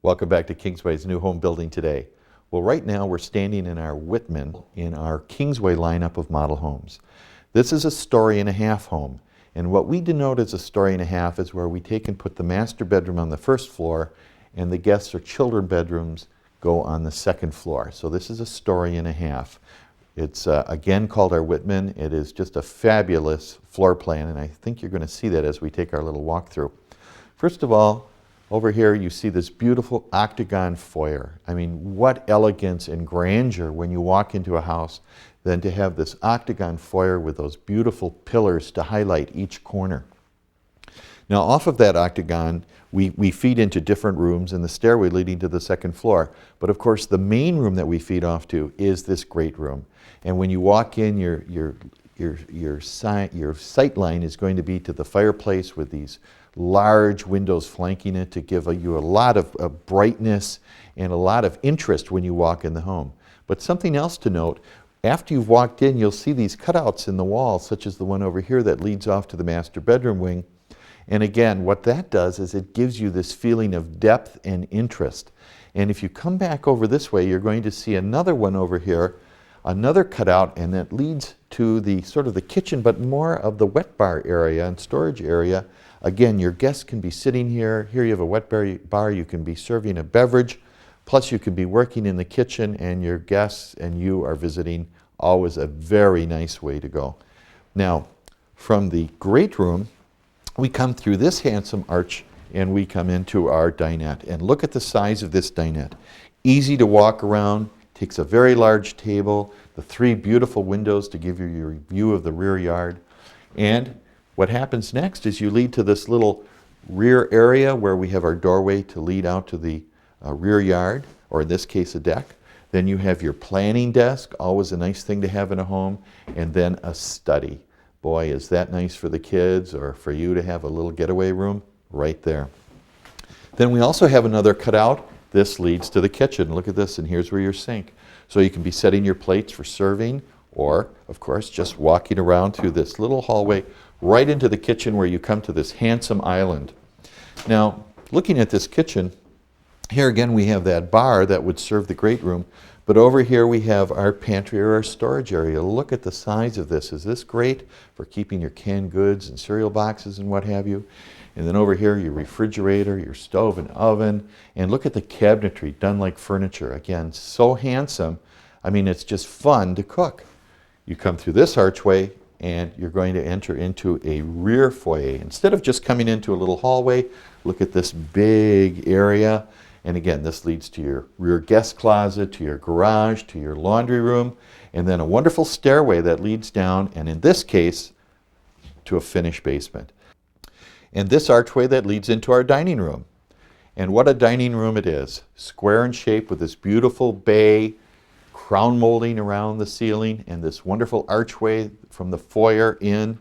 Welcome back to Kingsway's new home building today. Well, right now we're standing in our Whitman in our Kingsway lineup of model homes. This is a story and a half home, and what we denote as a story and a half is where we take and put the master bedroom on the first floor and the guests or children bedrooms go on the second floor. So this is a story and a half. It's again called our Whitman. It is just a fabulous floor plan, and I think you're going to see that as we take our little walk through. First of all, over here you see this beautiful octagon foyer. I mean, what elegance and grandeur when you walk into a house than to have this octagon foyer with those beautiful pillars to highlight each corner. Now off of that octagon we feed into different rooms and the stairway leading to the second floor. But of course the main room that we feed off to is this great room. And when you walk in, your sight line is going to be to the fireplace with these large windows flanking it to give you a lot of brightness and a lot of interest when you walk in the home. But something else to note, after you've walked in, you'll see these cutouts in the wall, such as the one over here that leads off to the master bedroom wing. And again, what that does is it gives you this feeling of depth and interest. And if you come back over this way, you're going to see another one over here, another cutout, and that leads to the sort of the kitchen, but more of the wet bar area and storage area. Again, your guests can be sitting here. Here you have a wet bar. You can be serving a beverage. Plus you can be working in the kitchen, and your guests and you are visiting. Always a very nice way to go. Now, from the great room, we come through this handsome arch and we come into our dinette. And look at the size of this dinette. Easy to walk around, takes a very large table, the three beautiful windows to give you your view of the rear yard. And what happens next is you lead to this little rear area where we have our doorway to lead out to the rear yard, or in this case a deck. Then you have your planning desk, always a nice thing to have in a home, and then a study. Boy, is that nice for the kids or for you to have a little getaway room right there. Then we also have another cutout. This leads to the kitchen. Look at this, and here's where your sink. So you can be setting your plates for serving, or of course just walking around through this little hallway right into the kitchen where you come to this handsome island. Now, looking at this kitchen, here again we have that bar that would serve the great room, but over here we have our pantry or our storage area. Look at the size of this. Is this great for keeping your canned goods and cereal boxes and what have you? And then over here your refrigerator, your stove and oven, and look at the cabinetry done like furniture. Again, so handsome. I mean, it's just fun to cook. You come through this archway and you're going to enter into a rear foyer. Instead of just coming into a little hallway, look at this big area. And again, this leads to your rear guest closet, to your garage, to your laundry room, and then a wonderful stairway that leads down, and in this case, to a finished basement. And this archway that leads into our dining room. And what a dining room it is. Square in shape with this beautiful bay, crown molding around the ceiling, and this wonderful archway from the foyer in.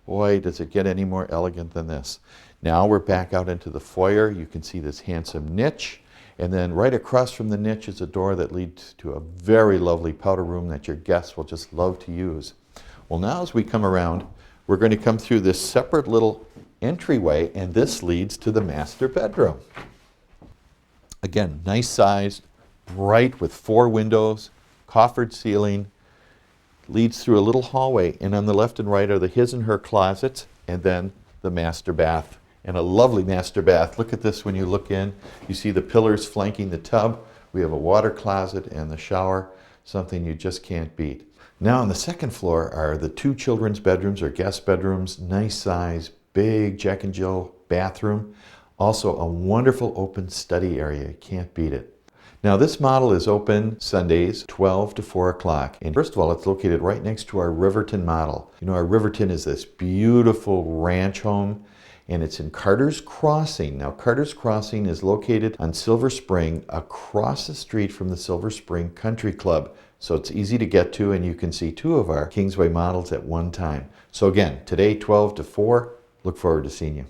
Boy, does it get any more elegant than this. Now we're back out into the foyer. You can see this handsome niche. And then right across from the niche is a door that leads to a very lovely powder room that your guests will just love to use. Well, now as we come around, we're going to come through this separate little entryway, and this leads to the master bedroom. Again, nice sized, bright with 4 windows, coffered ceiling, leads through a little hallway, and on the left and right are the his and her closets, and then the master bath. And a lovely master bath. Look at this when you look in. You see the pillars flanking the tub. We have a water closet and the shower, something you just can't beat. Now on the second floor are the 2 children's bedrooms or guest bedrooms, nice size, big Jack and Jill bathroom. Also a wonderful open study area, you can't beat it. Now this model is open Sundays 12 to 4 o'clock. And first of all, it's located right next to our Riverton model. You know, our Riverton is this beautiful ranch home, and it's in Carter's Crossing. Now Carter's Crossing is located on Silver Spring across the street from the Silver Spring Country Club. So it's easy to get to, and you can see 2 of our Kingsway models at one time. So again, today 12 to 4, look forward to seeing you.